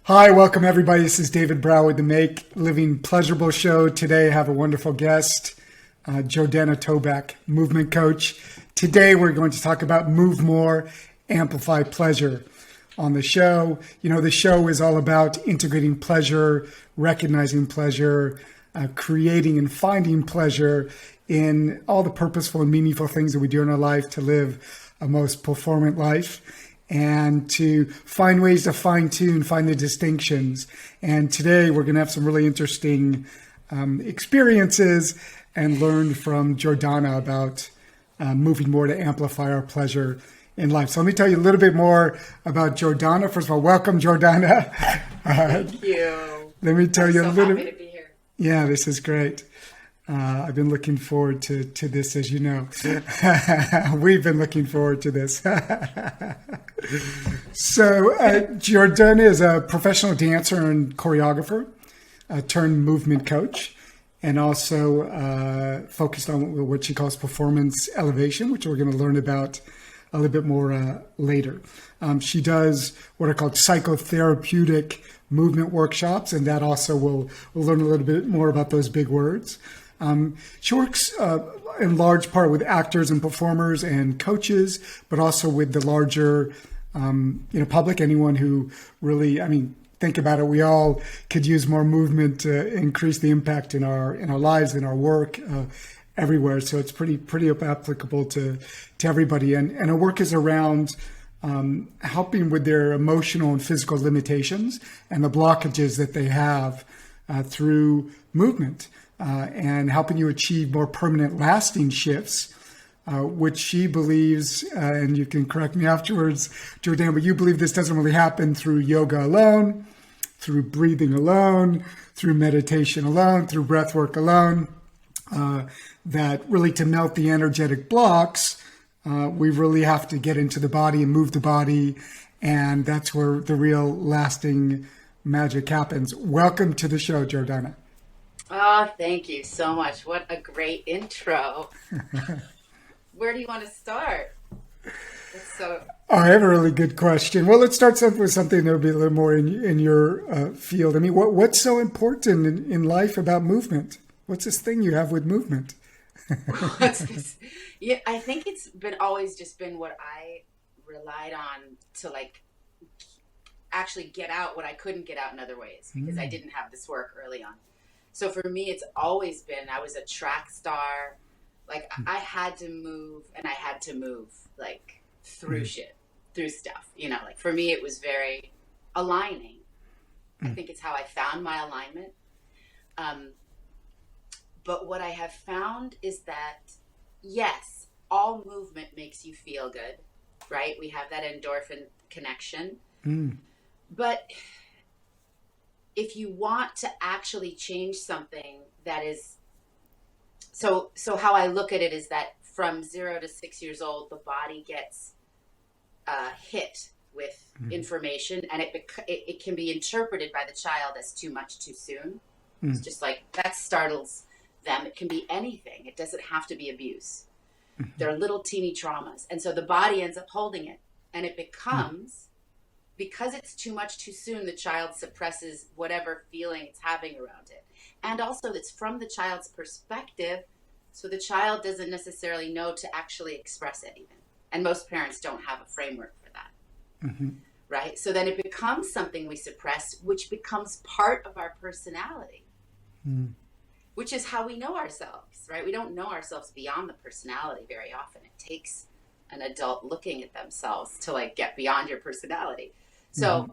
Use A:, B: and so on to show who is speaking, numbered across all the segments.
A: Hi, welcome everybody. This is David Brow with the Make Living Pleasurable Show. Today I have a wonderful guest, Jordana Toback, movement coach. Today we're going to talk about move more, amplify pleasure on the show. You know, the show is all about integrating pleasure, recognizing pleasure, creating and finding pleasure in all the purposeful and meaningful things that we do in our life to live a most performant life, and to find ways to fine tune, find the distinctions. And today we're going to have some really interesting experiences and learn from Jordana about moving more to amplify our pleasure in life. So let me tell you a little bit more about Jordana. First of all, welcome, Jordana.
B: Thank you.
A: Let me tell
B: I'm
A: you
B: so
A: a little
B: happy to be here.
A: Yeah, this is great. I've been looking forward to this, as you know. We've been looking forward to this. So Jordana is a professional dancer and choreographer, turned movement coach, and also focused on what she calls performance elevation, which we're going to learn about a little bit more later. She does what are called psychotherapeutic movement workshops, and that also we'll learn a little bit more about those big words. She works in large part with actors and performers and coaches, but also with the larger, public. Anyone who really, think about it. We all could use more movement to increase the impact in our lives, in our work, everywhere. So it's pretty applicable to everybody. And her work is around helping with their emotional and physical limitations and the blockages that they have through movement. And helping you achieve more permanent, lasting shifts, which she believes, and you can correct me afterwards, Jordana, but you believe this doesn't really happen through yoga alone, through breathing alone, through meditation alone, through breath work alone, that really to melt the energetic blocks, we really have to get into the body and move the body, and that's where the real lasting magic happens. Welcome to the show, Jordana.
B: Oh, thank you so much. What a great intro. Where do you want to start?
A: I have a really good question. Well, let's start with something that will be a little more in your field. I mean, what's so important in life about movement? What's this thing you have with movement?
B: What's this? Yeah, I think it's always just been what I relied on to actually get out what I couldn't get out in other ways, because I didn't have this work early on. So for me, it's always been, I was a track star. I had to move, and I had to move through stuff, for me, it was very aligning. I think it's how I found my alignment. But what I have found is that, yes, all movement makes you feel good, right? We have that endorphin connection. But if you want to actually change something that is, so how I look at it is that from 0 to 6 years old, the body gets hit with information, and it can be interpreted by the child as too much too soon. It's just that startles them. It can be anything. It doesn't have to be abuse. They're little teeny traumas. And so the body ends up holding it, and it becomes, because it's too much too soon, the child suppresses whatever feeling it's having around it. And also it's from the child's perspective, so the child doesn't necessarily know to actually express it even. And most parents don't have a framework for that, right? So then it becomes something we suppress, which becomes part of our personality, which is how we know ourselves, right? We don't know ourselves beyond the personality very often. It takes an adult looking at themselves to get beyond your personality. So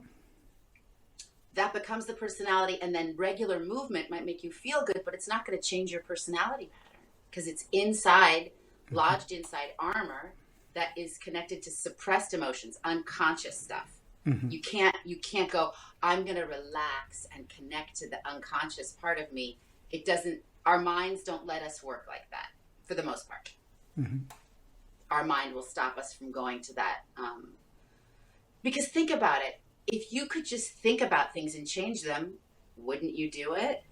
B: that becomes the personality, and then regular movement might make you feel good, but it's not going to change your personality pattern, because it's inside, lodged inside armor that is connected to suppressed emotions, unconscious stuff. You can't go, I'm going to relax and connect to the unconscious part of me. It doesn't, our minds don't let us work like that for the most part. Our mind will stop us from going to that. Because think about it. If you could just think about things and change them, wouldn't you do it?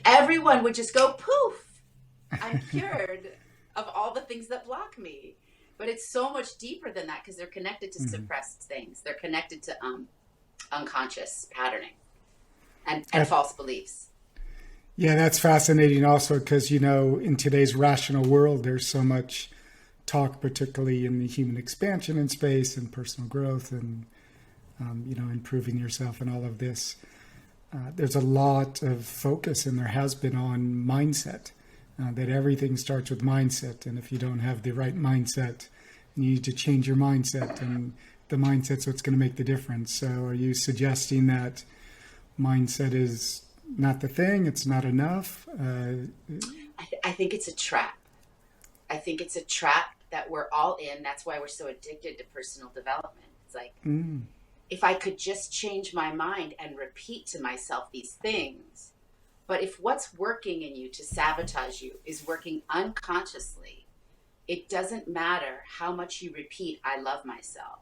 B: Everyone would just go, poof, I'm cured of all the things that block me. But it's so much deeper than that because they're connected to suppressed things. They're connected to unconscious patterning and false beliefs.
A: Yeah, that's fascinating also because, in today's rational world, there's so much talk, particularly in the human expansion in space and personal growth and, improving yourself and all of this. There's a lot of focus, and there has been, on mindset, that everything starts with mindset. And if you don't have the right mindset, you need to change your mindset, and the mindset's what's going to make the difference. So are you suggesting that mindset is not the thing, it's not enough?
B: I think it's a trap. I think it's a trap that we're all in. That's why we're so addicted to personal development. It's like, if I could just change my mind and repeat to myself these things. But if what's working in you to sabotage you is working unconsciously, it doesn't matter how much you repeat, I love myself.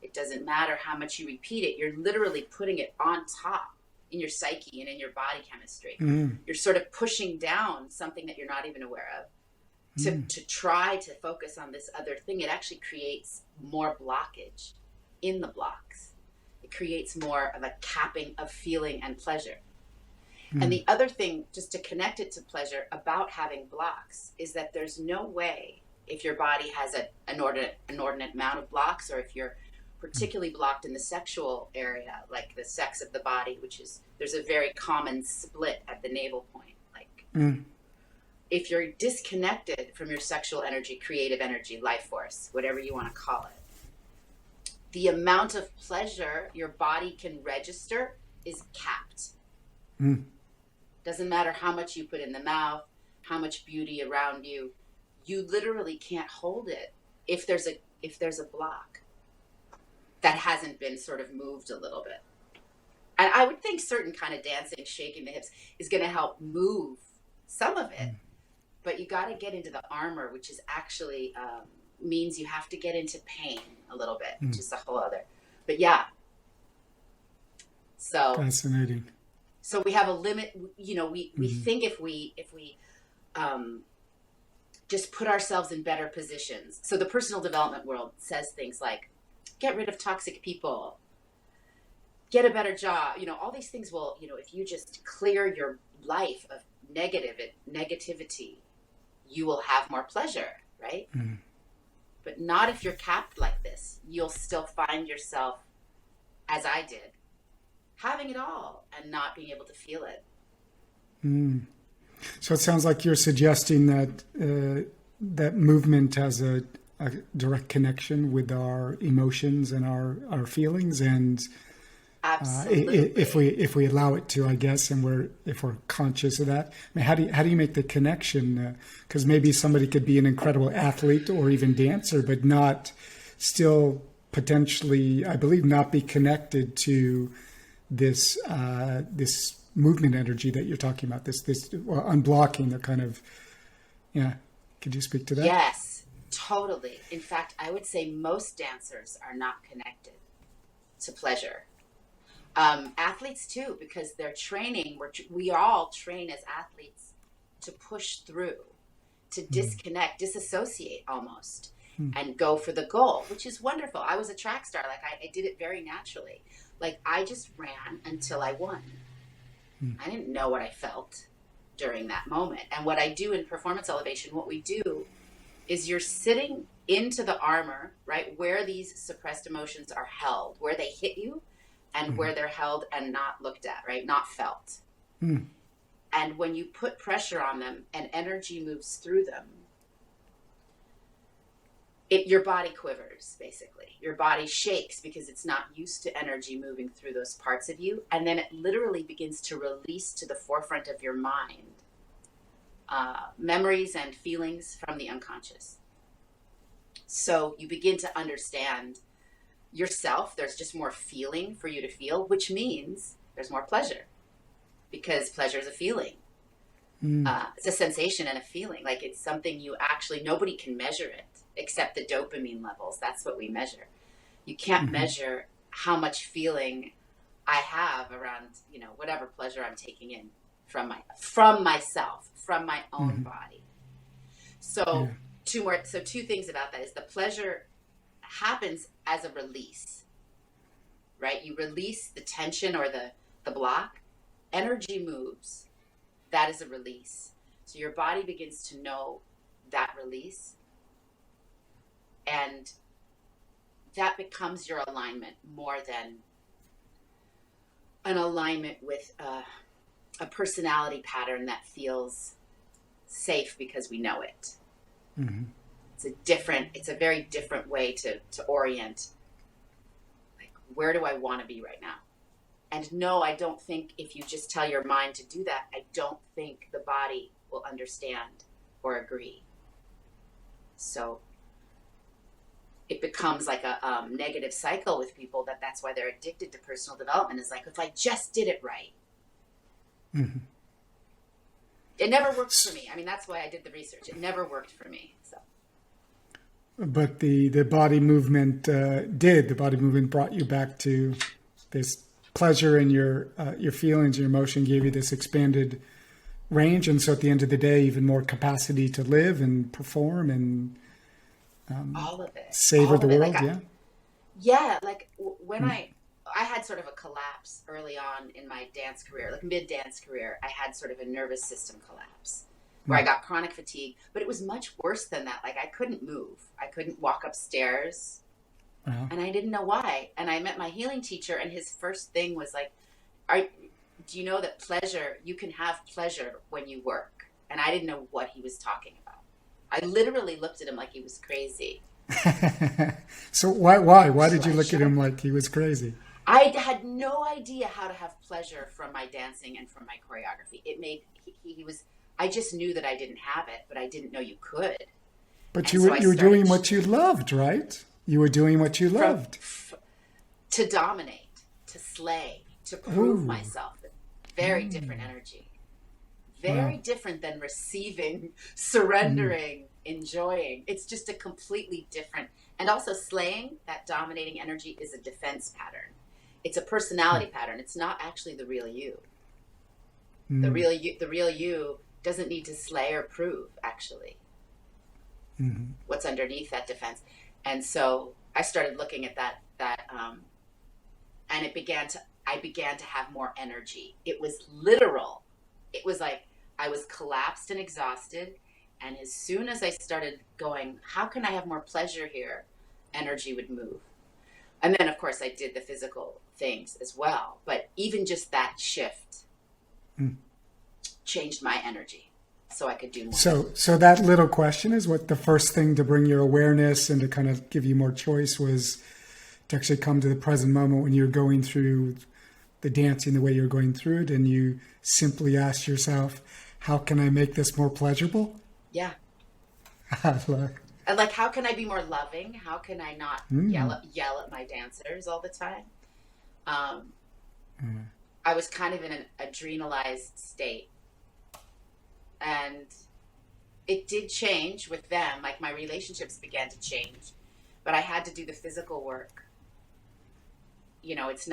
B: It doesn't matter how much you repeat it. You're literally putting it on top in your psyche and in your body chemistry. You're sort of pushing down something that you're not even aware of to try to focus on this other thing. It actually creates more blockage in the blocks. It creates more of a capping of feeling and pleasure. And the other thing, just to connect it to pleasure about having blocks, is that there's no way, if your body has an inordinate amount of blocks, or if you're particularly blocked in the sexual area, like the sex of the body, which is, there's a very common split at the navel point. Like, if you're disconnected from your sexual energy, creative energy, life force, whatever you want to call it, the amount of pleasure your body can register is capped. Doesn't matter how much you put in the mouth, how much beauty around you, you literally can't hold it if there's a block that hasn't been sort of moved a little bit. And I would think certain kind of dancing, shaking the hips, is going to help move some of it. But you got to get into the armor, which is actually means you have to get into pain a little bit, which is a whole other. But yeah. So
A: fascinating.
B: So we have a limit. We think if we just put ourselves in better positions. So the personal development world says things like, get rid of toxic people, get a better job. All these things will, if you just clear your life of negativity, you will have more pleasure, right? But not if you're capped like this. You'll still find yourself, as I did, having it all and not being able to feel it.
A: So it sounds like you're suggesting that that movement has a direct connection with our emotions and our feelings, and
B: absolutely,
A: if we allow it to, I guess, and if we're conscious of that. I mean, how do you make the connection? Because maybe somebody could be an incredible athlete or even dancer, but not still potentially, I believe, not be connected to this this movement energy that you're talking about. This unblocking the kind of, yeah. Could you speak to that?
B: Yes, totally. In fact, I would say most dancers are not connected to pleasure. Athletes too, because they're training. We all train as athletes to push through, to disconnect, disassociate almost, and go for the goal, which is wonderful. I was a track star. Like I did it very naturally. Like I just ran until I won. I didn't know what I felt during that moment. And what I do in performance elevation, what we do is you're sitting into the armor, right, where these suppressed emotions are held, where they hit you and where they're held and not looked at, right, not felt. And when you put pressure on them and energy moves through them, your body quivers, basically. Your body shakes because it's not used to energy moving through those parts of you. And then it literally begins to release to the forefront of your mind memories and feelings from the unconscious. So you begin to understand yourself. There's just more feeling for you to feel, which means there's more pleasure, because pleasure is a feeling. It's a sensation and a feeling. Like it's something you actually, nobody can measure it except the dopamine levels. That's what we measure. You can't measure how much feeling I have around, whatever pleasure I'm taking in from myself, from my own body. So two things about that is the pleasure happens as a release, right? You release the tension or the block, energy moves. That is a release. So your body begins to know that release, and that becomes your alignment more than an alignment with a personality pattern that feels safe because we know it.
A: Mm-hmm.
B: It's a very different way to orient. Like, where do I want to be right now? And no, I don't think if you just tell your mind to do that, I don't think the body will understand or agree. So it becomes like a negative cycle with people that's why they're addicted to personal development. Is like, if I just did it right.
A: Mm-hmm.
B: It never worked for me. I mean, that's why I did the research. It never worked for me. So.
A: But the body movement did. The body movement brought you back to this pleasure, and your feelings, your emotion gave you this expanded range, and so at the end of the day, even more capacity to live and perform and
B: all of it,
A: savor the world.
B: Like when I had sort of a collapse early on in my dance career, like mid-dance career. I had sort of a nervous system collapse where I got chronic fatigue, but it was much worse than that. Like I couldn't move. I couldn't walk upstairs. And I didn't know why. And I met my healing teacher, and his first thing was like, do you know that you can have pleasure when you work? And I didn't know what he was talking about. I literally looked at him like he was crazy.
A: So why did you look at him like he was crazy?
B: I had no idea how to have pleasure from my dancing and from my choreography. I just knew that I didn't have it, but I didn't know you could.
A: But you were doing what you loved, right? You were doing what you loved.
B: To dominate, to slay, to prove myself. Very different energy. Very different than receiving, surrendering, enjoying. It's just a completely different. And also slaying, that dominating energy, is a defense pattern. It's a personality pattern. It's not actually the real you. The real you doesn't need to slay or prove, actually. What's underneath that defense. And so I started looking at that and I began to have more energy. It was literal. It was like I was collapsed and exhausted. And as soon as I started going, how can I have more pleasure here? Energy would move. And then, of course, I did the physical things as well. But even just that shift changed my energy so I could do more.
A: So that little question is what the first thing to bring your awareness and to kind of give you more choice was to actually come to the present moment when you're going through the dancing the way you're going through it, and you simply ask yourself, how can I make this more pleasurable?
B: Yeah. And like, how can I be more loving? How can I not yell at my dancers all the time? I was kind of in an adrenalized state. And it did change with them. Like my relationships began to change, but I had to do the physical work. You know, it's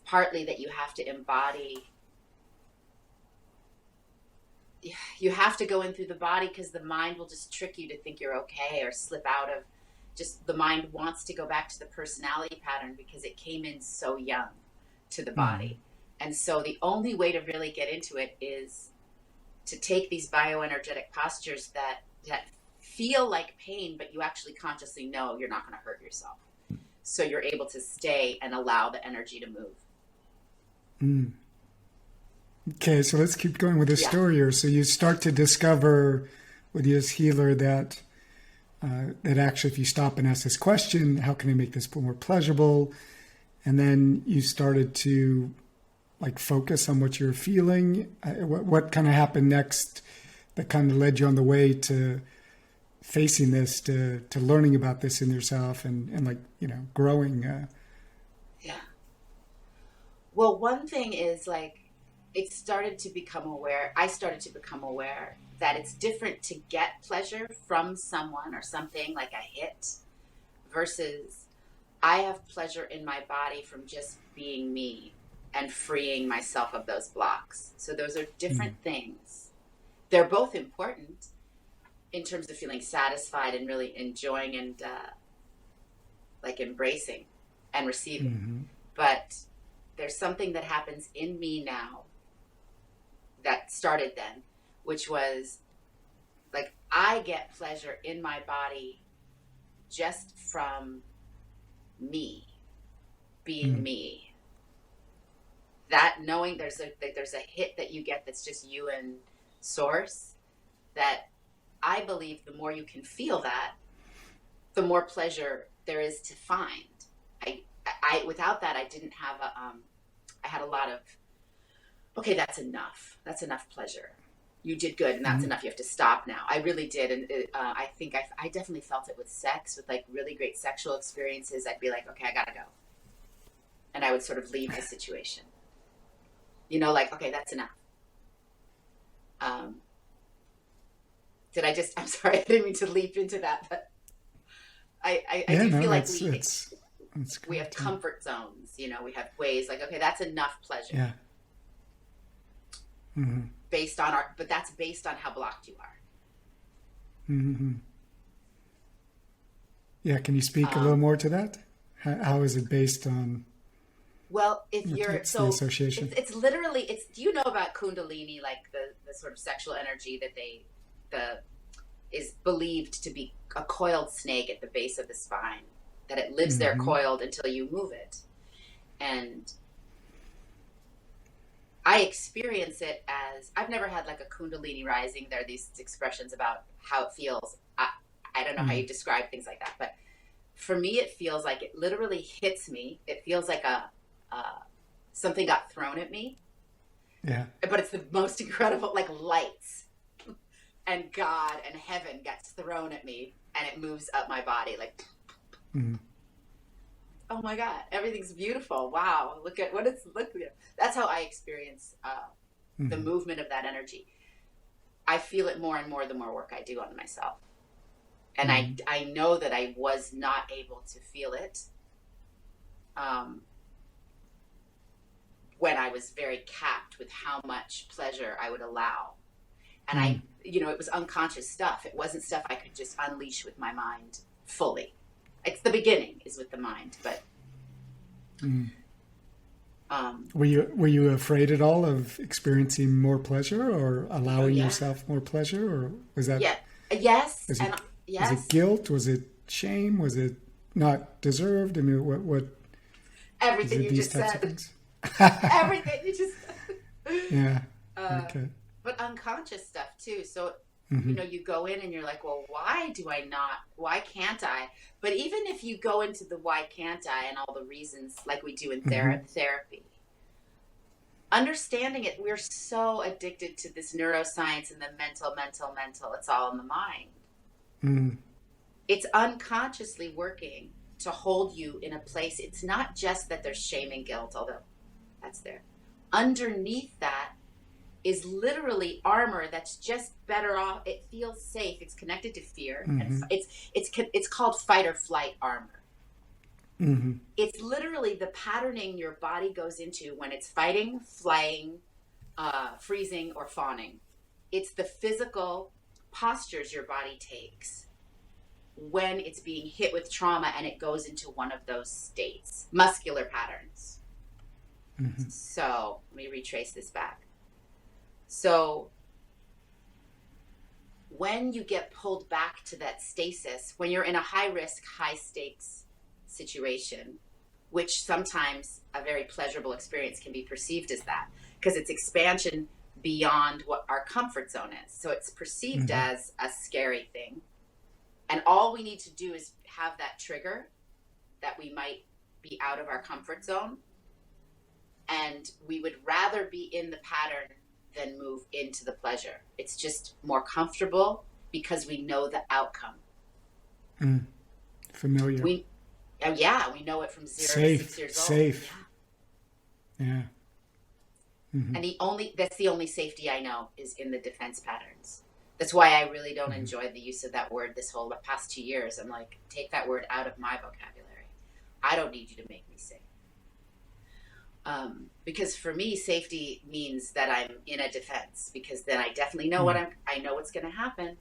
B: partly that you have to embody. You have to go in through the body because the mind will just trick you to think you're okay or slip out of. Just the mind wants to go back to the personality pattern because it came in so young to the body. And so the only way to really get into it is to take these bioenergetic postures that feel like pain, but you actually consciously know you're not going to hurt yourself. So you're able to stay and allow the energy to move.
A: Okay, so let's keep going with this story here. So you start to discover with this healer that actually if you stop and ask this question, how can I make this more pleasurable? And then you started to like focus on what you're feeling. What kind of happened next that kind of led you on the way to facing this, to learning about this in yourself and like, you know, growing?
B: Well, one thing is like, I started to become aware that it's different to get pleasure from someone or something like a hit versus I have pleasure in my body from just being me and freeing myself of those blocks. So those are different things. They're both important, in terms of feeling satisfied and really enjoying and like embracing and receiving. But there's something that happens in me now that started then, which was like, I get pleasure in my body just from me being me. That knowing there's a hit that you get that's just you and source, that I believe the more you can feel that, the more pleasure there is to find. I without that, I didn't have I had a lot of, okay, that's enough. That's enough pleasure. You did good, and that's enough. You have to stop now. I really did, and I think I definitely felt it with sex, with like really great sexual experiences. I'd be like, okay, I gotta go, and I would sort of leave the situation. You know, like, okay, that's enough. Did I just? I'm sorry, I didn't mean to leap into that, but I do feel like we have comfort zones. You know, we have ways like, okay, that's enough pleasure.
A: Yeah.
B: Based on but that's based on how blocked you are.
A: Yeah, can you speak a little more to that? How is it based on?
B: Well, if you're
A: the association.
B: It's literally do you know about Kundalini, like the sort of sexual energy that is believed to be a coiled snake at the base of the spine, that it lives there coiled until you move it. And I experience it as, I've never had like a Kundalini rising. There are these expressions about how it feels. I don't know how you describe things like that, but for me, it feels like it literally hits me. It feels like something got thrown at me.
A: Yeah.
B: But it's the most incredible, like lights and God and heaven gets thrown at me, and it moves up my body like, oh my God, everything's beautiful. Wow. Look at. That's how I experience the movement of that energy. I feel it more and more the more work I do on myself. And I know that I was not able to feel it when I was very capped with how much pleasure I would allow. And it was unconscious stuff. It wasn't stuff I could just unleash with my mind fully. It's the beginning is with the mind, but
A: were you afraid at all of experiencing more pleasure or allowing yourself more pleasure, or was that?
B: Yeah. Yes.
A: Was
B: yes.
A: it guilt? Was it shame? Was it not deserved? I mean, what?
B: Everything you just said. Everything you just said.
A: Yeah. Okay.
B: But unconscious stuff too. So, you go in and you're like, well, why can't I? But even if you go into the why can't I and all the reasons like we do in therapy, understanding it, we're so addicted to this neuroscience and the mental. It's all in the mind. It's unconsciously working to hold you in a place. It's not just that there's shame and guilt, although that's there. Underneath that is literally armor that's just better off. It feels safe. It's connected to fear. And it's called fight or flight armor. It's literally the patterning your body goes into when it's fighting, flying, freezing, or fawning. It's the physical postures your body takes when it's being hit with trauma, and it goes into one of those states, muscular patterns. So let me retrace this back. So when you get pulled back to that stasis, when you're in a high risk, high stakes situation, which sometimes a very pleasurable experience can be perceived as that, because it's expansion beyond what our comfort zone is. So it's perceived as a scary thing. And all we need to do is have that trigger that we might be out of our comfort zone. And we would rather be in the pattern than move into the pleasure. It's just more comfortable because we know the outcome.
A: Familiar.
B: We know it from 0 to 6 years old.
A: Safe. Yeah.
B: And that's the only safety I know is in the defense patterns. That's why I really don't enjoy the use of that word this whole past 2 years. I'm like, take that word out of my vocabulary. I don't need you to make me safe. Because for me, safety means that I'm in a defense, because then I definitely know I know what's going to happen.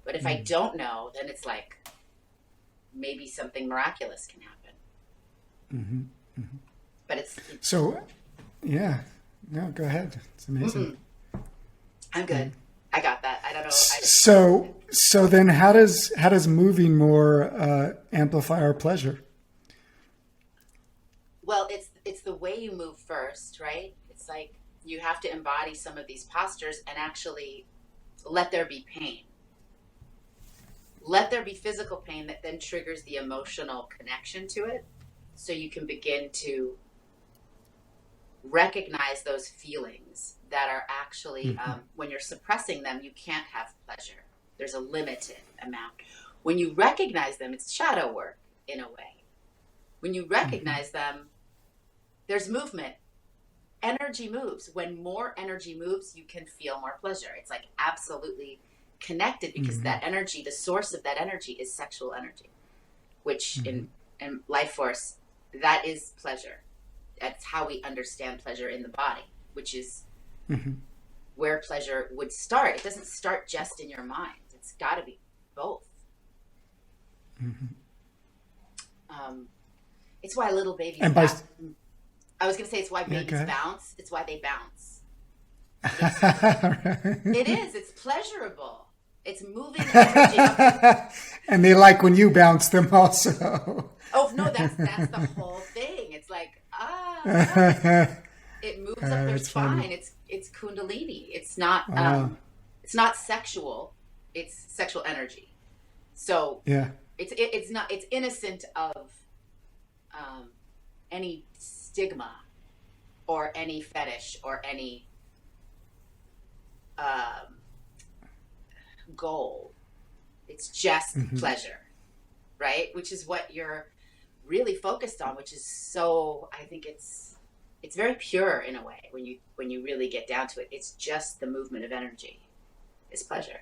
B: But if I don't know, then it's like maybe something miraculous can happen. But it's
A: So, yeah. No, go ahead. It's amazing.
B: I'm good. I got that. I don't know.
A: So then how does moving more amplify our pleasure?
B: Well, it's the way you move first, right? It's like you have to embody some of these postures and actually let there be pain. Let there be physical pain that then triggers the emotional connection to it. So you can begin to recognize those feelings that are actually, when you're suppressing them, you can't have pleasure. There's a limited amount. When you recognize them, it's shadow work in a way. When you recognize them, there's movement. Energy moves. When more energy moves, you can feel more pleasure. It's like absolutely connected because that energy, the source of that energy is sexual energy, which in life force, that is pleasure. That's how we understand pleasure in the body, which is where pleasure would start. It doesn't start just in your mind. It's got to be both. It's why little babies bounce. I was going to say it's why babies bounce. It's why they bounce. It is. It's pleasurable. It's moving energy up.
A: And they like when you bounce them also.
B: Oh, no, that's the whole thing. It's like, it moves up their spine. Funny. It's kundalini. It's not sexual. It's sexual energy. So it's innocent of any stigma or any fetish or any goal. It's just pleasure, right? Which is what you're really focused on, which is so, I think it's very pure in a way when you really get down to it. It's just the movement of energy is pleasure.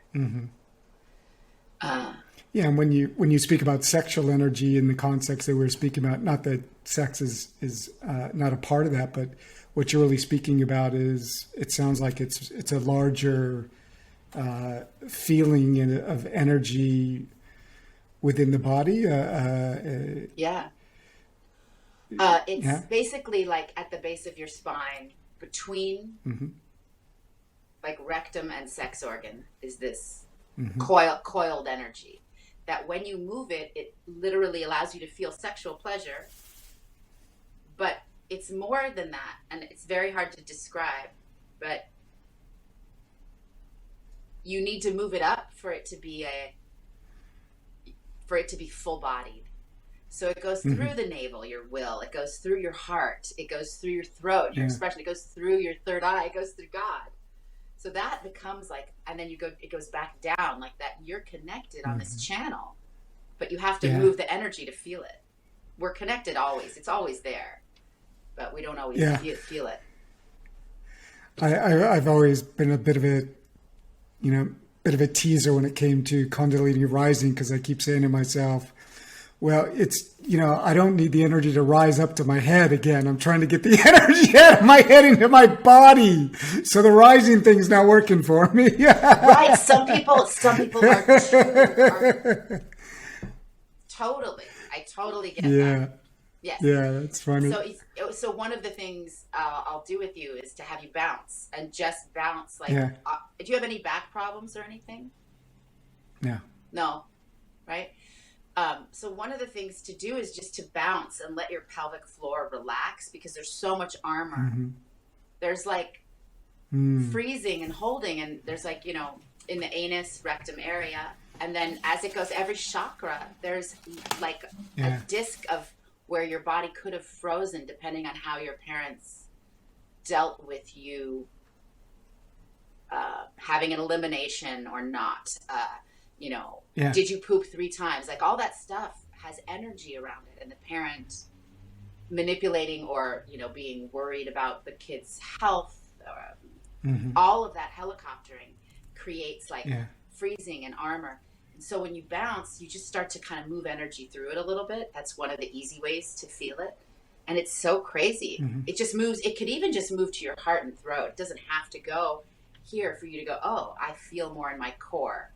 A: Yeah, and when you speak about sexual energy in the context that we're speaking about, not that sex is not a part of that, but what you're really speaking about is, it sounds like it's a larger feeling of energy within the body.
B: It's basically like at the base of your spine, between like rectum and sex organ, is this coiled energy that when you move it, it literally allows you to feel sexual pleasure. But it's more than that, and it's very hard to describe, but you need to move it up for it to be full bodied. So it goes through the navel, your will, it goes through your heart, it goes through your throat, your expression, it goes through your third eye, it goes through God. So that becomes like, and then it goes back down like that. You're connected on this channel, but you have to move the energy to feel it. We're connected always. It's always there, but we don't always feel it.
A: I've always been a bit of a teaser when it came to Kundalini rising, because I keep saying to myself, well, it's, I don't need the energy to rise up to my head again. I'm trying to get the energy out of my head into my body. So the rising thing's not working for me.
B: Right. Some people are totally. I totally get that. Yes.
A: Yeah, that's funny.
B: So one of the things I'll do with you is to have you bounce and just bounce. Like, do you have any back problems or anything? No. Right. So one of the things to do is just to bounce and let your pelvic floor relax, because there's so much armor. There's like freezing and holding, and there's like, in the anus, rectum area. And then as it goes, every chakra, there's like a disc of where your body could have frozen depending on how your parents dealt with you having an elimination or not. Did you poop 3 times? Like all that stuff has energy around it, and the parent manipulating or, being worried about the kid's health, all of that helicoptering creates like freezing and armor. And so when you bounce, you just start to kind of move energy through it a little bit. That's one of the easy ways to feel it. And it's so crazy. It just moves. It could even just move to your heart and throat. It doesn't have to go here for you to go, oh, I feel more in my core.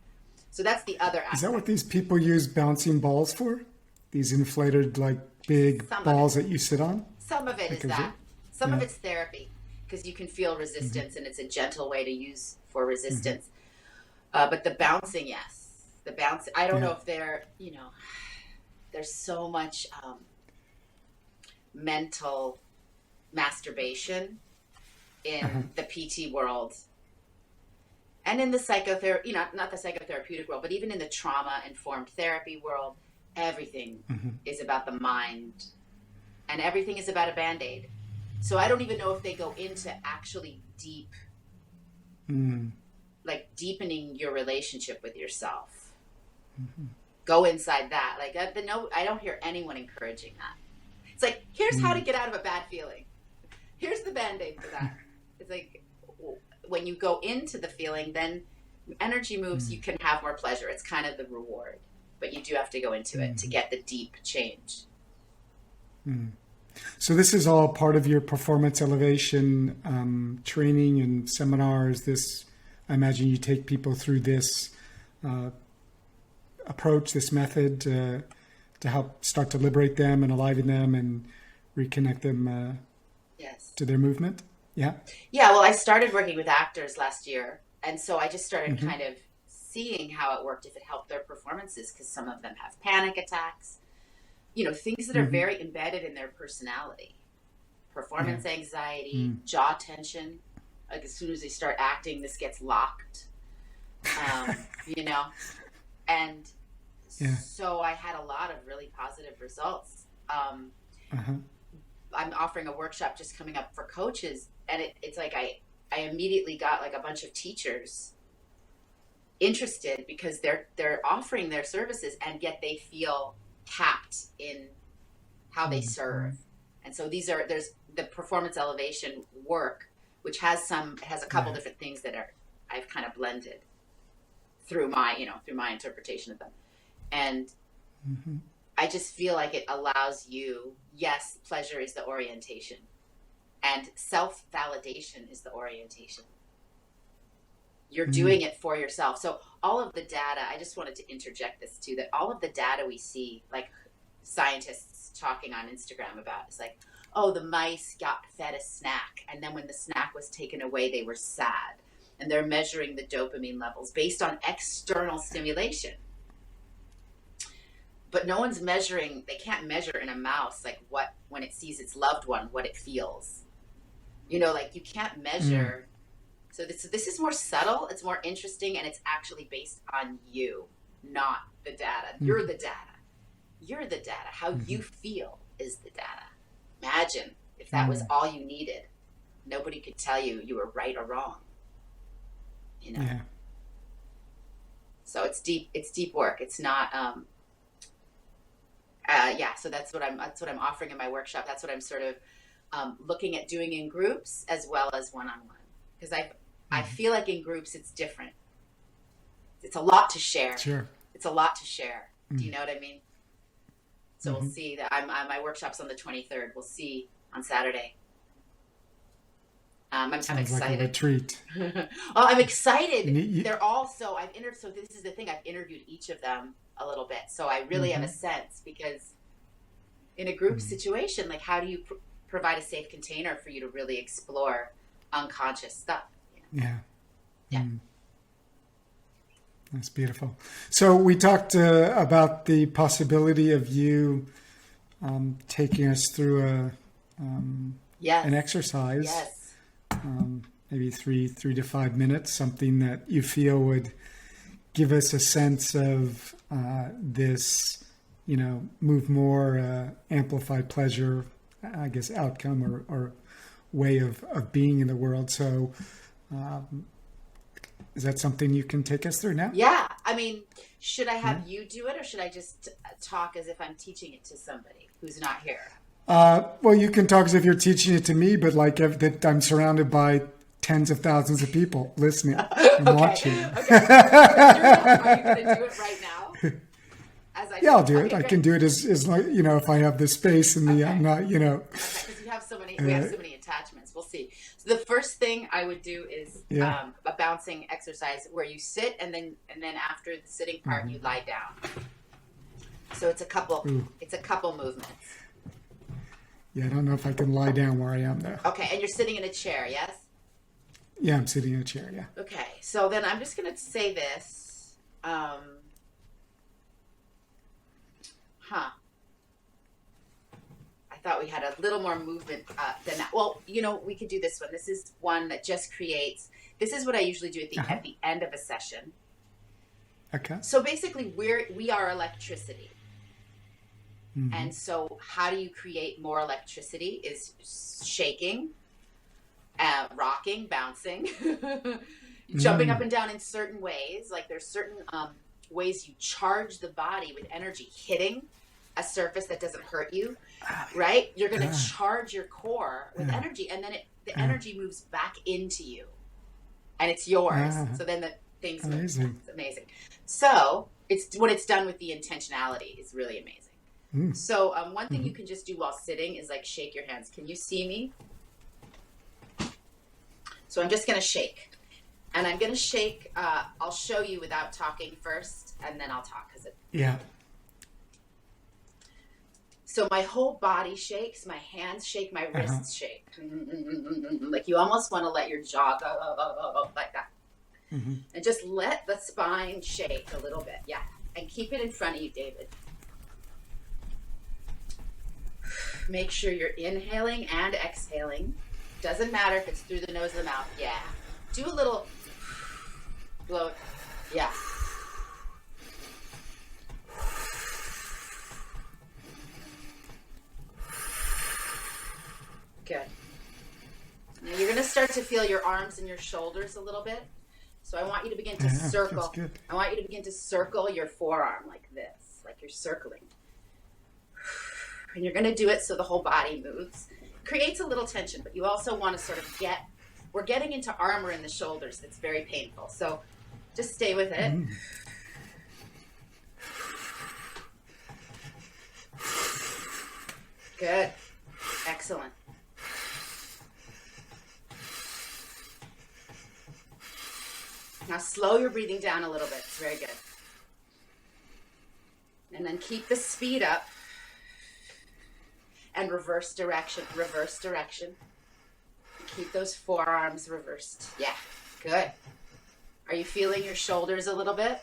B: So that's the other
A: Is
B: aspect.
A: that what these people use bouncing balls for? These inflated, like, big
B: Some of
A: balls
B: it.
A: that you sit on?
B: Some of it is
A: Like,
B: that. Some of
A: yeah.
B: it's therapy because you can feel resistance and it's a gentle way to use for resistance. But the bouncing, yes. The bounce, I don't know if they're, there's so much mental masturbation in the PT world and in the psychotherapy, not the psychotherapeutic world, but even in the trauma-informed therapy world, everything is about the mind and everything is about a Band-Aid. So I don't even know if they go into actually deep, like deepening your relationship with yourself. Go inside that. Like, I don't hear anyone encouraging that. It's like, here's how to get out of a bad feeling. Here's the Band-Aid for that. It's like, when you go into the feeling, then energy moves, you can have more pleasure. It's kind of the reward. But you do have to go into it to get the deep change.
A: So this is all part of your performance elevation training and seminars. This, I imagine you take people through this approach, this method to help start to liberate them and align them and reconnect them
B: Yes.
A: to their movement. Yeah.
B: Yeah, well, I started working with actors last year. And so I just started kind of seeing how it worked, if it helped their performances, because some of them have panic attacks, things that are very embedded in their personality. Performance anxiety, jaw tension. Like as soon as they start acting, this gets locked, And so I had a lot of really positive results. I'm offering a workshop just coming up for coaches, and it's like I immediately got like a bunch of teachers interested because they're offering their services, and yet they feel capped in how they serve. And so there's the performance elevation work, which has a couple different things that I've kind of blended through my interpretation of them. And I just feel like it allows you, yes, pleasure is the orientation, and self-validation is the orientation. You're doing it for yourself. So all of the data, I just wanted to interject this too, that all of the data we see, like scientists talking on Instagram about, is like, oh, the mice got fed a snack, and then when the snack was taken away, they were sad. And they're measuring the dopamine levels based on external stimulation. But no one's measuring, they can't measure in a mouse, like when it sees its loved one, what it feels. Like you can't measure. So this is more subtle, it's more interesting, and it's actually based on you, not the data. You're the data. You're the data. How you feel is the data. Imagine if that was all you needed. Nobody could tell you were right or wrong.
A: Yeah.
B: So it's deep work. It's not so that's what I'm offering in my workshop. That's what I'm sort of looking at doing in groups as well as one-on-one, because I feel like in groups it's different. It's a lot to share.
A: Sure.
B: It's a lot to share. Do you know what I mean? So we'll see that my workshop's on the 23rd. We'll see on Saturday. I'm excited.
A: Like a retreat.
B: I'm excited. They're all so so this is the thing. I've interviewed each of them a little bit, so I really have a sense, because in a group situation, like how do you provide a safe container for you to really explore unconscious stuff?
A: Yeah.
B: Yeah.
A: That's beautiful. So we talked about the possibility of you taking us through an exercise.
B: Yes.
A: Maybe three to 5 minutes, something that you feel would give us a sense of this, move more, amplify pleasure, I guess, outcome or way of being in the world. So is that something you can take us through now?
B: Yeah. I mean, should I have you do it, or should I just talk as if I'm teaching it to somebody who's not here?
A: Well, you can talk as if you're teaching it to me, but that I'm surrounded by tens of thousands of people listening and watching.
B: Okay. Are you going to do it right now?
A: I'll do it. I can do it as if I have the space and I'm not,
B: Because we have so many attachments. We'll see. So the first thing I would do is a bouncing exercise where you sit and then after the sitting part you lie down. So it's a couple movements.
A: Yeah, I don't know if I can lie down where I am though.
B: Okay, and you're sitting in a chair, yes?
A: Yeah, I'm sitting in a chair, yeah.
B: Okay, so then I'm just going to say this. I thought we had a little more movement than that. Well, we could do this one. This is one that just creates. This is what I usually do at the end of a session.
A: Okay.
B: So basically, we are electricity. Mm-hmm. And so how do you create more electricity is shaking, rocking, bouncing, jumping up and down in certain ways. Like there's certain ways you charge the body with energy, hitting a surface that doesn't hurt you, right? You're going to charge your core with energy, and then the energy moves back into you, and it's yours. So then the things move. It's amazing. So it's done with the intentionality is really amazing. So one thing you can just do while sitting is like shake your hands. Can you see me? So I'm just going to shake, and I'm going to shake. I'll show you without talking first, and then I'll talk So my whole body shakes, my hands shake, my wrists shake. Like you almost want to let your jaw go like that. And just let the spine shake a little bit. Yeah. And keep it in front of you, David. Make sure you're inhaling and exhaling. Doesn't matter if it's through the nose or the mouth. Yeah. Do a little blow. Yeah. Good. Now you're going to start to feel your arms and your shoulders a little bit. So I want you to begin to circle. I want you to begin to circle your forearm like this, like you're circling. And you're going to do it so the whole body moves. Creates a little tension, but you also want to sort of we're getting into armor in the shoulders that's very painful. So just stay with it. Good. Excellent. Now slow your breathing down a little bit. It's very good. And then keep the speed up. And reverse direction. Keep those forearms reversed. Yeah, good. Are you feeling your shoulders a little bit?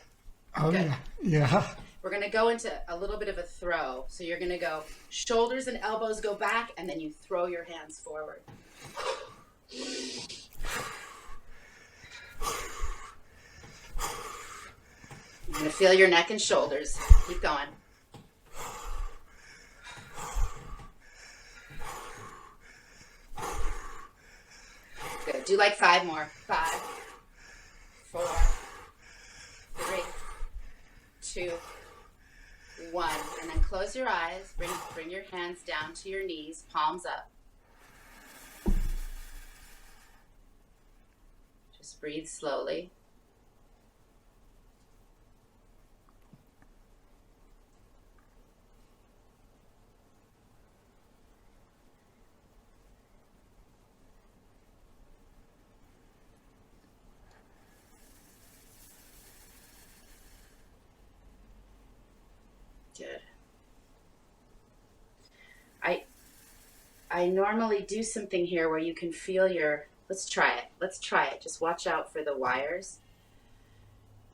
A: Oh, good. Yeah.
B: We're going to go into a little bit of a throw. So you're going to go shoulders and elbows go back, and then you throw your hands forward. You're going to feel your neck and shoulders. Keep going. Good. Do like 5 more. 5, 4, 3, 2, 1. And then close your eyes. Bring your hands down to your knees, palms up. Just breathe slowly. Good. I normally do something here where you can feel let's try it. Just watch out for the wires.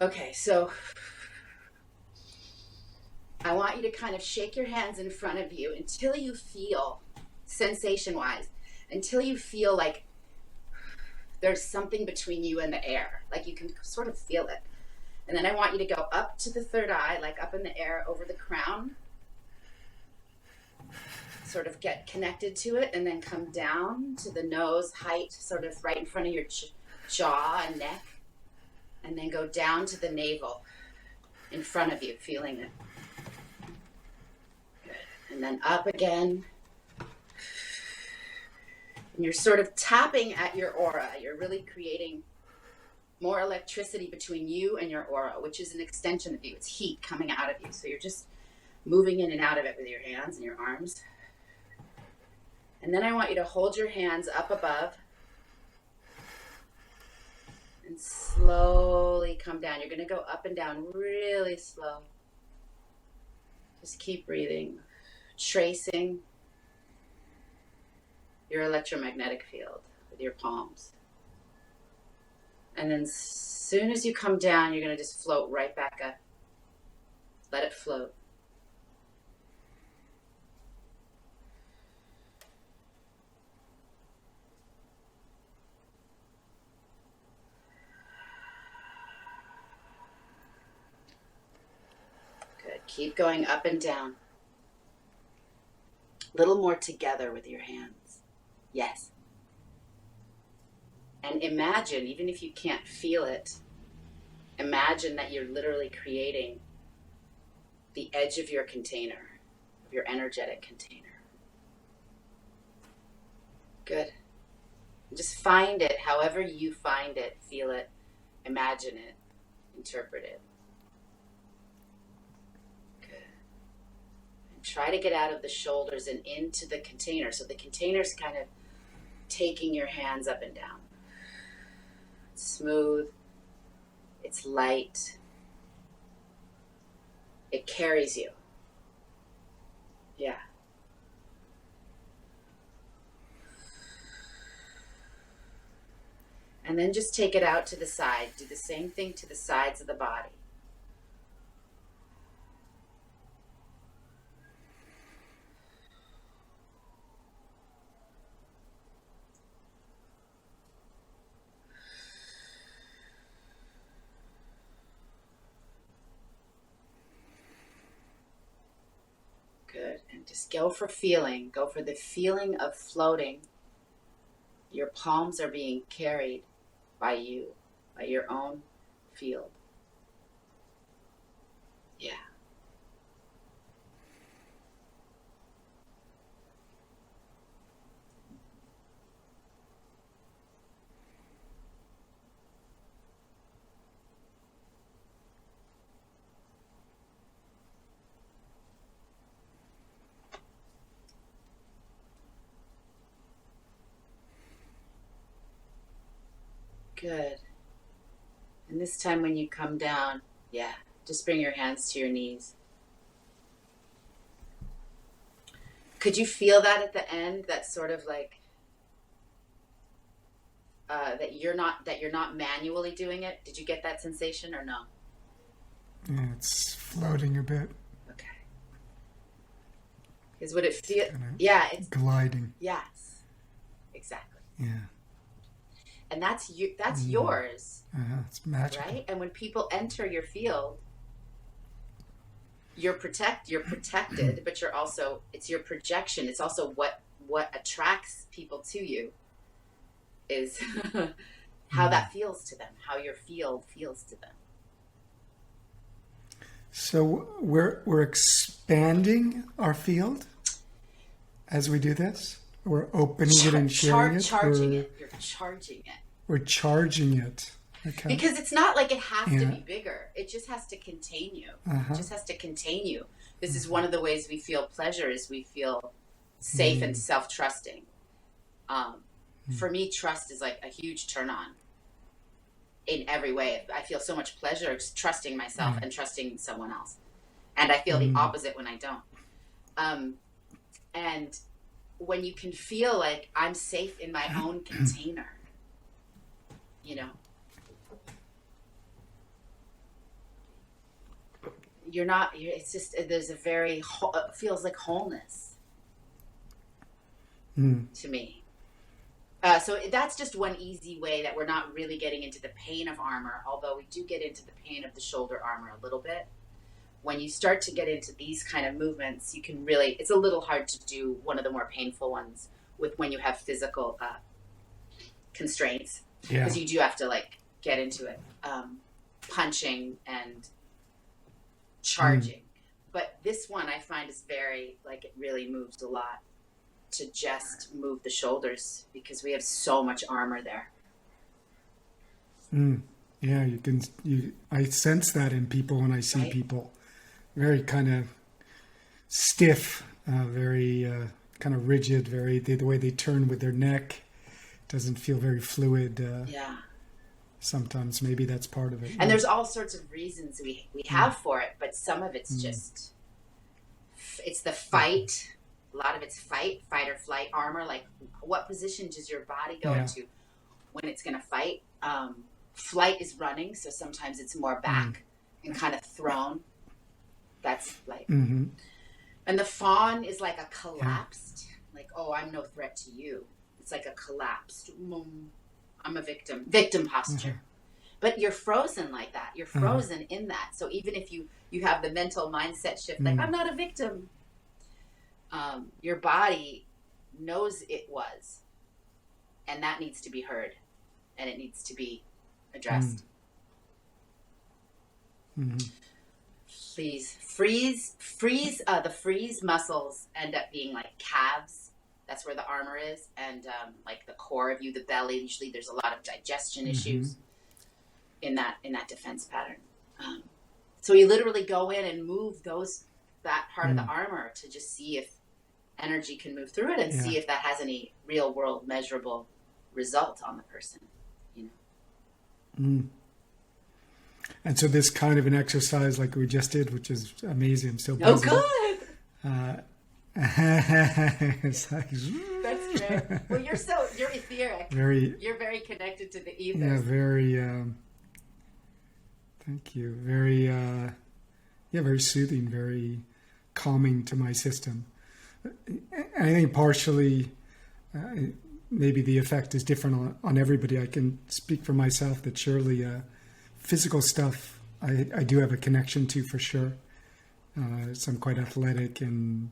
B: Okay, so I want you to kind of shake your hands in front of you until you feel, sensation-wise, until you feel like there's something between you and the air. Like you can sort of feel it. And then I want you to go up to the third eye, like up in the air over the crown. Sort of get connected to it, and then come down to the nose height, sort of right in front of your jaw and neck. And then go down to the navel in front of you, feeling it. Good. And then up again. And you're sort of tapping at your aura. You're really creating more electricity between you and your aura, which is an extension of you. It's heat coming out of you. So you're just moving in and out of it with your hands and your arms. And then I want you to hold your hands up above and slowly come down. You're going to go up and down really slow. Just keep breathing, tracing your electromagnetic field with your palms. And then as soon as you come down, you're going to just float right back up. Let it float. Good. Keep going up and down. A little more together with your hands. Yes. And imagine, even if you can't feel it, imagine that you're literally creating the edge of your container, of your energetic container. Good. Just find it however you find it, feel it, imagine it, interpret it. Good. And try to get out of the shoulders and into the container. So the container's kind of taking your hands up and down. It's smooth. It's light. It carries you. Yeah. And then just take it out to the side. Do the same thing to the sides of the body. Good. And just go for feeling. Go for the feeling of floating. Your palms are being carried by you, by your own field. Yeah. Good. And this time when you come down, yeah, just bring your hands to your knees. Could you feel that at the end? That sort of like that you're not manually doing it. Did you get that sensation or no?
A: Yeah, it's floating a bit.
B: Okay. Because what it feel? Yeah, it's
A: gliding.
B: Yes, exactly.
A: Yeah.
B: And that's you. That's yours.
A: It's magical,
B: right? And when people enter your field, you're protected, but you're also, it's your projection. It's also what attracts people to you is how that feels to them, how your field feels to them.
A: So we're expanding our field as we do this. We're opening it and sharing it.
B: Charging it. You're charging it.
A: We're charging it. Okay.
B: Because it's not like it has to be bigger. It just has to contain you. It just has to contain you. This is one of the ways we feel pleasure is we feel safe and self-trusting. For me, trust is like a huge turn on in every way. I feel so much pleasure trusting myself and trusting someone else. And I feel the opposite when I don't. And when you can feel like I'm safe in my own container, you know, it's just, there's a very, it feels like wholeness to me. So that's just one easy way that we're not really getting into the pain of armor, although we do get into the pain of the shoulder armor a little bit. When you start to get into these kind of movements, you can really, it's a little hard to do one of the more painful ones with when you have physical constraints, because you do have to like get into it, punching and charging. But this one I find is very, like, it really moves a lot to just move the shoulders because we have so much armor there.
A: Yeah, I sense that in people when I see people very kind of stiff, very kind of rigid, the way they turn with their neck doesn't feel very fluid.
B: Yeah.
A: Sometimes maybe that's part of it.
B: And there's all sorts of reasons we have for it, but some of it's just, it's the fight. A lot of it's fight or flight armor. Like, what position does your body go into when it's going to fight? Flight is running, so sometimes it's more back and kind of thrown. That's flight. And the fawn is like a collapsed, like, oh, I'm no threat to you. It's like a collapsed, I'm a victim posture. But you're frozen like that. You're frozen in that. So even if you have the mental mindset shift, like, I'm not a victim, your body knows it was, and that needs to be heard, and it needs to be addressed. Please freeze. The freeze muscles end up being like calves. That's where the armor is, and like the core of you, the belly. Usually, there's a lot of digestion issues in that defense pattern. So you literally go in and move that part of the armor to just see if energy can move through it, and see if that has any real world measurable result on the person. You know.
A: And so this kind of an exercise like we just did, which is amazing. I'm so
B: Oh,
A: busy.
B: good.
A: It's like,
B: that's great. Well, you're etheric. You're very connected to the ethers.
A: Yeah, very. Thank you. Very. Very soothing. Very calming to my system. I think partially, maybe the effect is different on everybody. I can speak for myself that surely physical stuff I do have a connection to for sure. So I'm quite athletic and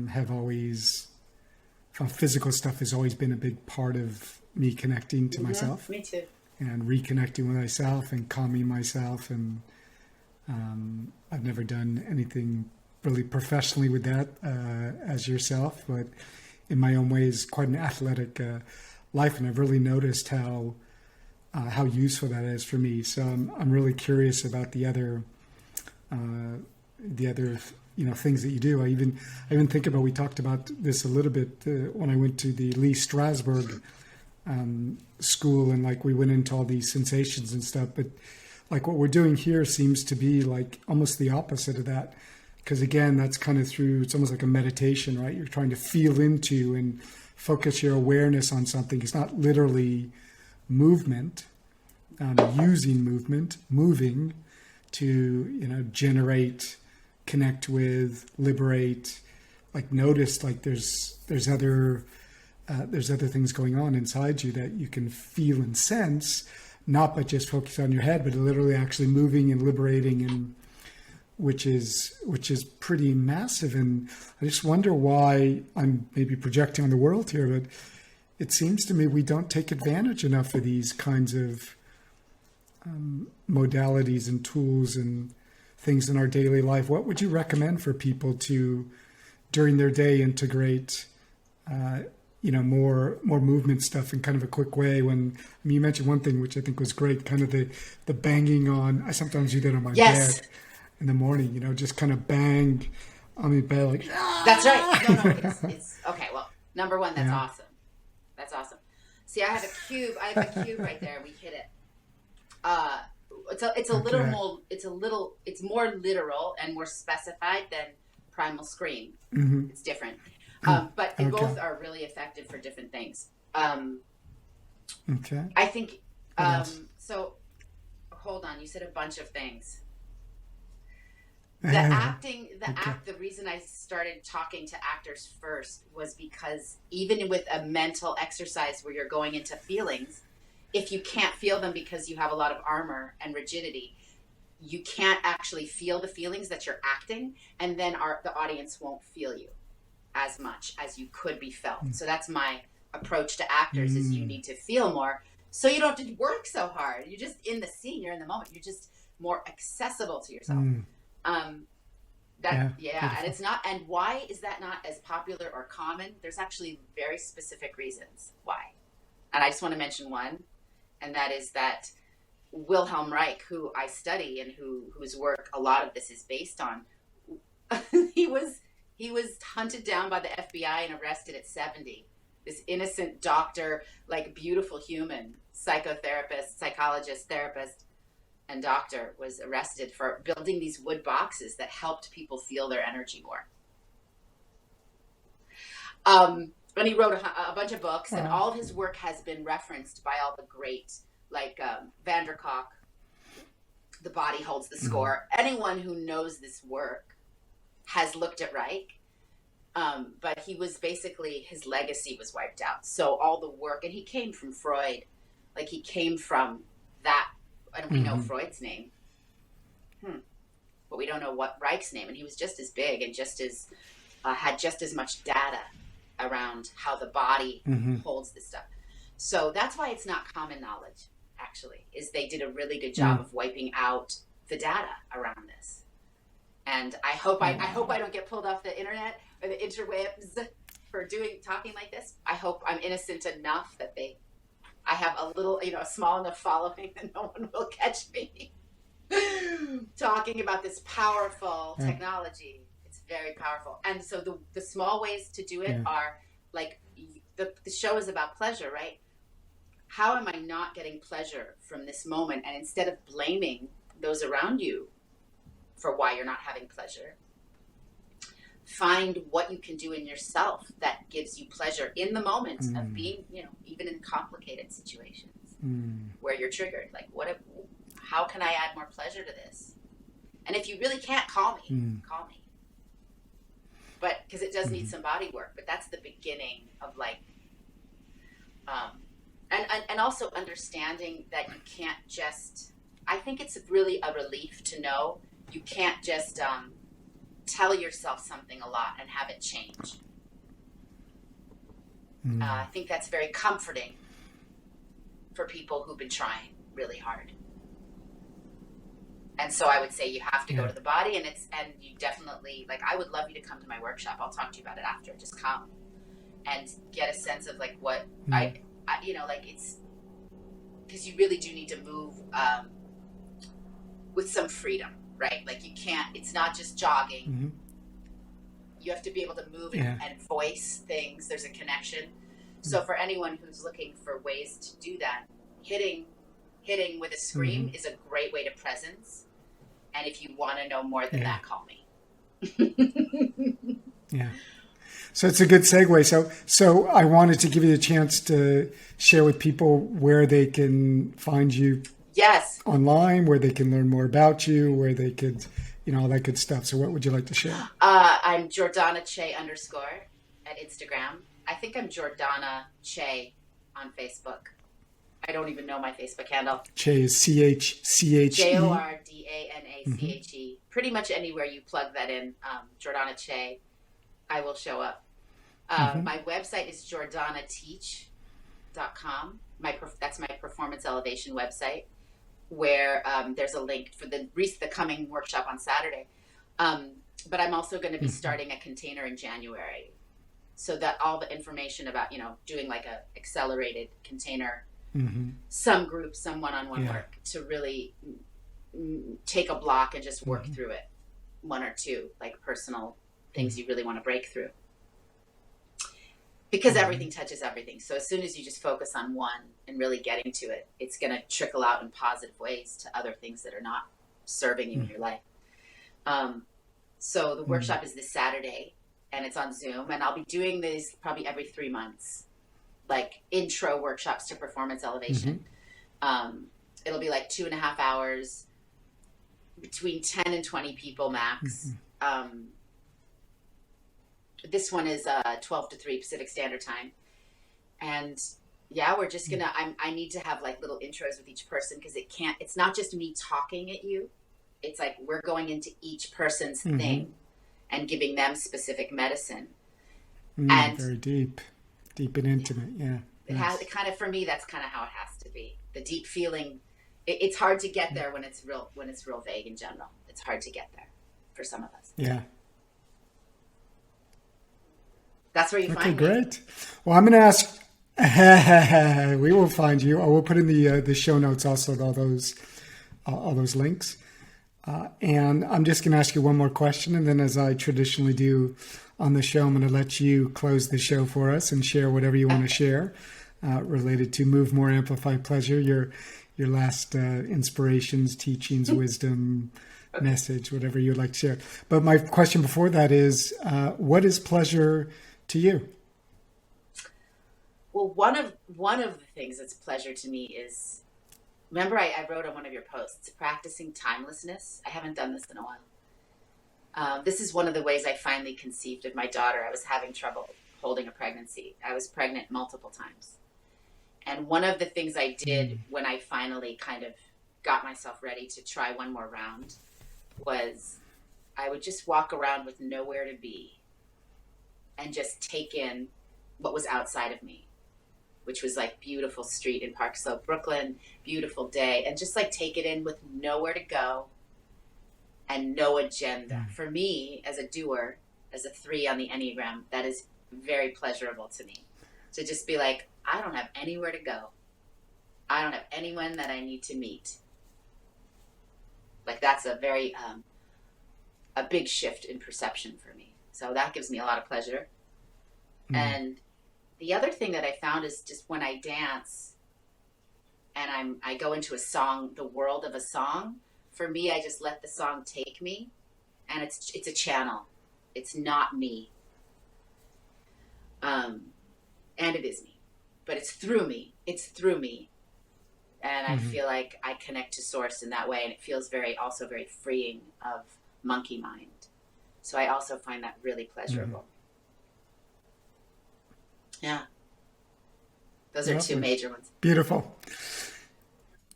A: have always found physical stuff has always been a big part of me connecting to myself.
B: Me too.
A: And reconnecting with myself and calming myself. And I've never done anything really professionally with that as yourself, but in my own ways, quite an athletic life. And I've really noticed how useful that is for me. So I'm really curious about the other things that you do. I even think about, we talked about this a little bit when I went to the Lee Strasberg school, and like we went into all these sensations and stuff. But like what we're doing here seems to be like almost the opposite of that. Because again, that's kind of it's almost like a meditation, right? You're trying to feel into and focus your awareness on something. It's not literally movement, using movement, moving to, generate, connect with, liberate, like notice, like there's other things going on inside you that you can feel and sense, not by just focus on your head, but literally actually moving and liberating, and which is pretty massive. And I just wonder why I'm maybe projecting on the world here, but it seems to me we don't take advantage enough of these kinds of modalities and tools and things in our daily life. What would you recommend for people to, during their day, integrate, more movement stuff in kind of a quick way? You mentioned one thing which I think was great, kind of the banging on. I sometimes do that on my bed in the morning. Just kind of bang on the bed, like.
B: That's right. No, it's okay. Well, number one, that's awesome. That's awesome. See, I have a cube right there. We hit it. It's more literal and more specified than primal scream. It's different. But they both are really effective for different things.
A: Okay.
B: I think, so hold on, you said a bunch of things. The reason I started talking to actors first was because even with a mental exercise where you're going into feelings, if you can't feel them because you have a lot of armor and rigidity, you can't actually feel the feelings that you're acting, and then the audience won't feel you as much as you could be felt. So that's my approach to actors, is you need to feel more so you don't have to work so hard. You're just in the scene, you're in the moment, you're just more accessible to yourself. And it's not, and why is that not as popular or common? There's actually very specific reasons why. And I just want to mention one, and that is that Wilhelm Reich, who I study and whose work a lot of this is based on, he He was hunted down by the FBI and arrested at 70. This innocent doctor, like beautiful human, psychotherapist, psychologist, therapist, and doctor was arrested for building these wood boxes that helped people feel their energy more. And he wrote a bunch of books, and all of his work has been referenced by all the great, like Van der Kolk, The Body Holds the Score. Anyone who knows this work has looked at Reich. But he was basically, his legacy was wiped out. So all the work, and he came from Freud, like he came from that, and we know Freud's name, but we don't know what Reich's name. And he was just as big and just as, had just as much data around how the body holds this stuff. So that's why it's not common knowledge, actually, is they did a really good job of wiping out the data around this. And I hope I don't get pulled off the internet or the interwebs for talking like this. I hope I'm innocent enough that I have a little, a small enough following that no one will catch me talking about this powerful technology. It's very powerful. And so the small ways to do it are like, the show is about pleasure, right? How am I not getting pleasure from this moment? And instead of blaming those around you for why you're not having pleasure, find what you can do in yourself that gives you pleasure in the moment of being, even in complicated situations where you're triggered. Like, how can I add more pleasure to this? And if you really can't, call me. But because it does need some body work, but that's the beginning of like, and also understanding that you can't just, I think it's really a relief to know you can't just tell yourself something a lot and have it change. I think that's very comforting for people who've been trying really hard. And so I would say you have to go to the body, and you definitely, like, I would love you to come to my workshop. I'll talk to you about it after. Just come and get a sense of like what I like, it's because you really do need to move with some freedom, right? Like you can't, it's not just jogging. You have to be able to move and voice things. There's a connection. So for anyone who's looking for ways to do that, hitting with a scream is a great way to presence. And if you want to know more than that, call me.
A: So it's a good segue. So I wanted to give you a chance to share with people where they can find you.
B: Yes.
A: Online, where they can learn more about you, where they could, all that good stuff. So what would you like to share?
B: I'm Jordana Che _ at Instagram. I think I'm Jordana Che on Facebook. I don't even know my Facebook handle.
A: Che is CHCHE.
B: JORDANACHE. Pretty much anywhere you plug that in, Jordana Che, I will show up. My website is JordanaTeach.com. That's my performance elevation website, where there's a link for the coming workshop on Saturday. But I'm also going to be starting a container in January, so that all the information about, doing like a accelerated container, some group, some one-on-one work to really take a block and just work through it. One or two, like personal things you really want to break through. Because everything touches everything. So as soon as you just focus on one and really getting to it, it's going to trickle out in positive ways to other things that are not serving you in your life. So the workshop is this Saturday, and it's on Zoom. And I'll be doing this probably every 3 months, like intro workshops to performance elevation. It'll be like 2.5 hours, between 10 and 20 people max. This one is 12 to 3 Pacific Standard Time. And we're just gonna, I need to have like little intros with each person, because it's not just me talking at you. It's like we're going into each person's thing and giving them specific medicine. And
A: very deep and intimate.
B: It has, it kind of, for me, that's kind of how it has to be. The deep feeling, it's hard to get there when it's real vague in general. It's hard to get there for some of us. That's where you find me. Okay,
A: great. Well, I'm going to ask, we will find you. I will put in the show notes also all those links. And I'm just going to ask you one more question. And then, as I traditionally do on the show, I'm going to let you close the show for us and share whatever you want to share related to Move More, Amplify Pleasure, your last inspirations, teachings, wisdom, message, whatever you'd like to share. But my question before that is, what is pleasure to you?
B: Well, one of the things that's pleasure to me is, remember I wrote on one of your posts, practicing timelessness. I haven't done this in a while. This is one of the ways I finally conceived of my daughter. I was having trouble holding a pregnancy. I was pregnant multiple times. And one of the things I did when I finally kind of got myself ready to try one more round was I would just walk around with nowhere to be and just take in what was outside of me, which was like beautiful street in Park Slope, Brooklyn, beautiful day, and just like take it in with nowhere to go and no agenda. For me, as a doer, as a 3 on the Enneagram, that is very pleasurable to me. To just be like, I don't have anywhere to go. I don't have anyone that I need to meet. Like that's a very, a big shift in perception for me. So that gives me a lot of pleasure. And the other thing that I found is just when I dance and I go into a song, the world of a song, for me, I just let the song take me, and it's a channel. It's not me. And it is me, but it's through me. It's through me. And I feel like I connect to source in that way. And it feels also very freeing of monkey mind. So I also find that really pleasurable. Yeah. Those are two major ones.
A: Beautiful.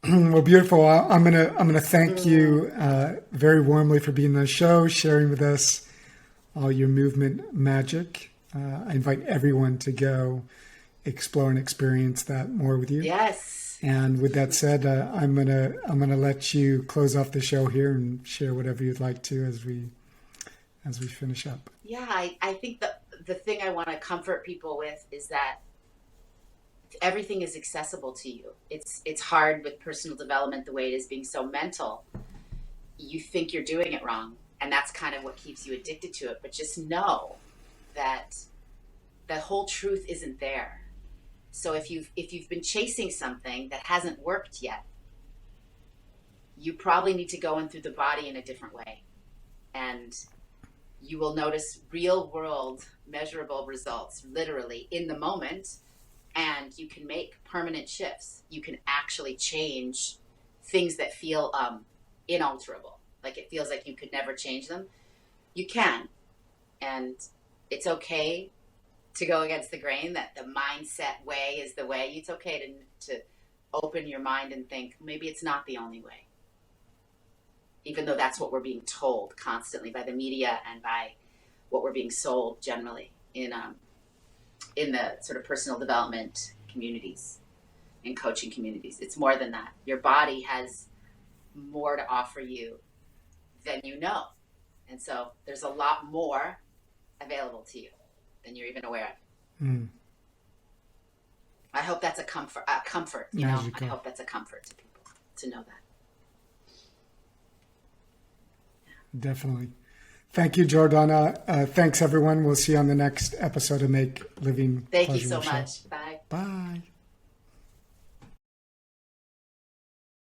A: Well, beautiful. I'm gonna thank you very warmly for being on the show, sharing with us all your movement magic. I invite everyone to go explore and experience that more with you.
B: Yes.
A: And with that said, I'm gonna let you close off the show here and share whatever you'd like to as we finish up.
B: Yeah, I think the thing I want to comfort people with is that everything is accessible to you. It's hard with personal development the way it is being so mental. You think you're doing it wrong, and that's kind of what keeps you addicted to it. But just know that the whole truth isn't there. So if you've been chasing something that hasn't worked yet, you probably need to go in through the body in a different way. And you will notice real world measurable results literally in the moment. And you can make permanent shifts. You can actually change things that feel inalterable. Like it feels like you could never change them. You can. And it's okay to go against the grain, that the mindset way is the way. It's okay to open your mind and think, maybe it's not the only way. Even though that's what we're being told constantly by the media and by what we're being sold generally in the sort of personal development communities and coaching communities. It's more than that. Your body has more to offer you than you know. And so there's a lot more available to you than you're even aware of. I hope that's a comfort, I hope that's a comfort to people to know that.
A: Definitely. Thank you, Jordana. Thanks, everyone. We'll see you on the next episode of Make Living Pleasurable Show.
B: Thank you so much. Bye.
A: Bye.